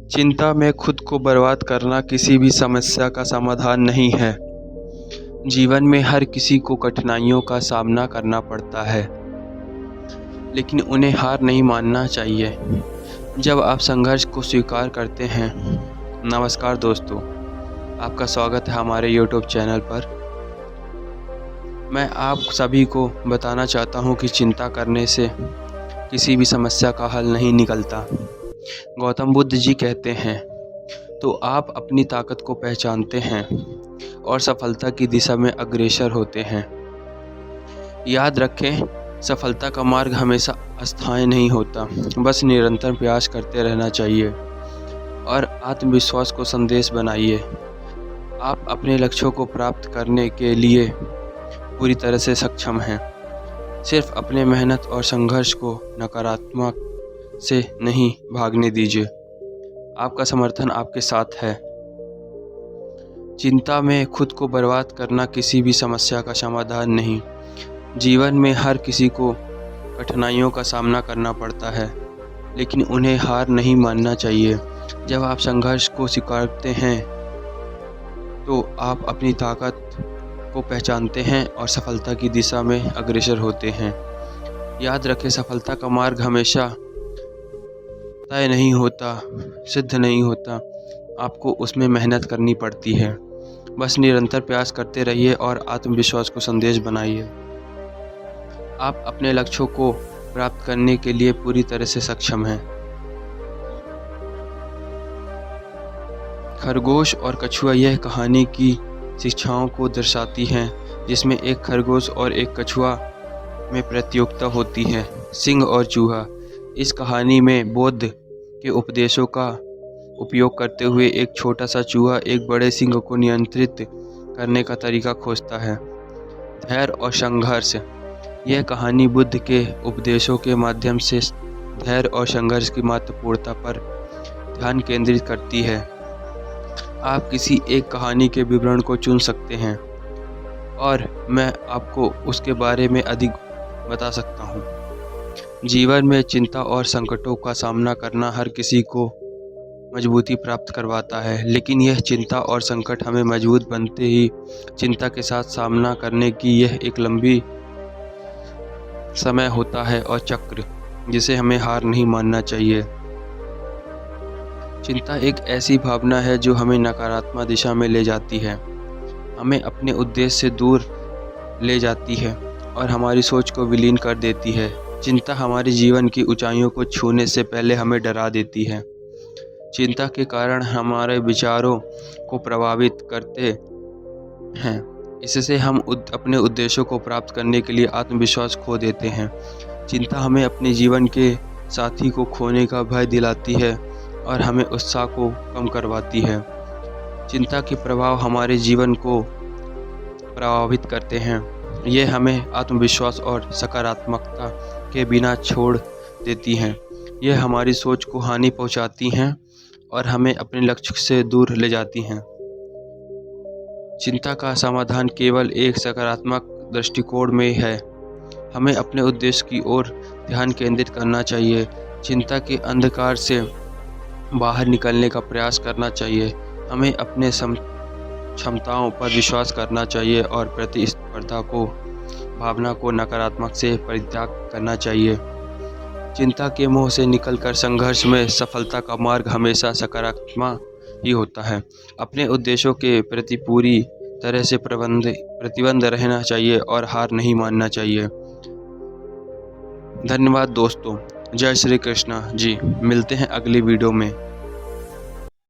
चिंता में खुद को बर्बाद करना किसी भी समस्या का समाधान नहीं है। जीवन में हर किसी को कठिनाइयों का सामना करना पड़ता है, लेकिन उन्हें हार नहीं मानना चाहिए जब आप संघर्ष को स्वीकार करते हैं। नमस्कार दोस्तों, आपका स्वागत है हमारे YouTube चैनल पर। मैं आप सभी को बताना चाहता हूं कि चिंता करने से किसी भी समस्या का हल नहीं निकलता। गौतम बुद्ध जी कहते हैं, तो आप अपनी ताकत को पहचानते हैं और सफलता की दिशा में अग्रसर होते हैं। याद रखें, सफलता का मार्ग हमेशा अस्थायी नहीं होता, बस निरंतर प्रयास करते रहना चाहिए और आत्मविश्वास को संदेश बनाइए। आप अपने लक्ष्यों को प्राप्त करने के लिए पूरी तरह से सक्षम हैं। सिर्फ अपने मेहनत और संघर्ष को नकारात्मक से नहीं भागने दीजिए। आपका समर्थन आपके साथ है। चिंता में खुद को बर्बाद करना किसी भी समस्या का समाधान नहीं। जीवन में हर किसी को कठिनाइयों का सामना करना पड़ता है, लेकिन उन्हें हार नहीं मानना चाहिए। जब आप संघर्ष को स्वीकारते हैं तो आप अपनी ताकत को पहचानते हैं और सफलता की दिशा में अग्रसर होते हैं। याद रखें, सफलता का मार्ग हमेशा तय नहीं होता, सिद्ध नहीं होता। आपको उसमें मेहनत करनी पड़ती है। बस निरंतर प्रयास करते रहिए और आत्मविश्वास को संदेश बनाइए। आप अपने लक्ष्यों को प्राप्त करने के लिए पूरी तरह से सक्षम हैं। खरगोश और कछुआ यह कहानी की शिक्षाओं को दर्शाती है, जिसमें एक खरगोश और एक कछुआ में प्रतियोगिता होती है, सिंह और चूहा। इस कहानी में बुद्ध के उपदेशों का उपयोग करते हुए एक छोटा सा चूहा एक बड़े सिंह को नियंत्रित करने का तरीका खोजता है। धैर्य और संघर्ष। यह कहानी बुद्ध के उपदेशों के माध्यम से धैर्य और संघर्ष की महत्वपूर्णता पर ध्यान केंद्रित करती है। आप किसी एक कहानी के विवरण को चुन सकते हैं और मैं आपको उसके बारे में अधिक बता सकता हूँ। जीवन में चिंता और संकटों का सामना करना हर किसी को मजबूती प्राप्त करवाता है, लेकिन यह चिंता और संकट हमें मजबूत बनते ही चिंता के साथ सामना करने की यह एक लंबी समय होता है और चक्र जिसे हमें हार नहीं मानना चाहिए। चिंता एक ऐसी भावना है जो हमें नकारात्मक दिशा में ले जाती है, हमें अपने उद्देश्य से दूर ले जाती है और हमारी सोच को विलीन कर देती है। चिंता हमारे जीवन की ऊंचाइयों को छूने से पहले हमें डरा देती है। चिंता के कारण हमारे विचारों को प्रभावित करते हैं। इससे हम अपने उद्देश्यों को प्राप्त करने के लिए आत्मविश्वास खो देते हैं। चिंता हमें अपने जीवन के साथी को खोने का भय दिलाती है और हमें उत्साह को कम करवाती है। चिंता के प्रभाव हमारे जीवन को प्रभावित करते हैं। ये हमें आत्मविश्वास और सकारात्मकता के बिना छोड़ देती हैं। यह हमारी सोच को हानि पहुंचाती हैं और हमें अपने लक्ष्य से दूर ले जाती हैं। चिंता का समाधान केवल एक सकारात्मक दृष्टिकोण में है। हमें अपने उद्देश्य की ओर ध्यान केंद्रित करना चाहिए। चिंता के अंधकार से बाहर निकलने का प्रयास करना चाहिए। हमें अपने क्षमताओं पर विश्वास करना चाहिए और प्रतिस्पर्धा को भावना को नकारात्मक से परित्याग करना चाहिए। चिंता के मोह से निकलकर संघर्ष में सफलता का मार्ग हमेशा सकारात्मक ही होता है। अपने उद्देश्यों के प्रति पूरी तरह से प्रतिबद्ध रहना चाहिए और हार नहीं मानना चाहिए। धन्यवाद दोस्तों। जय श्री कृष्ण जी। मिलते हैं अगली वीडियो में।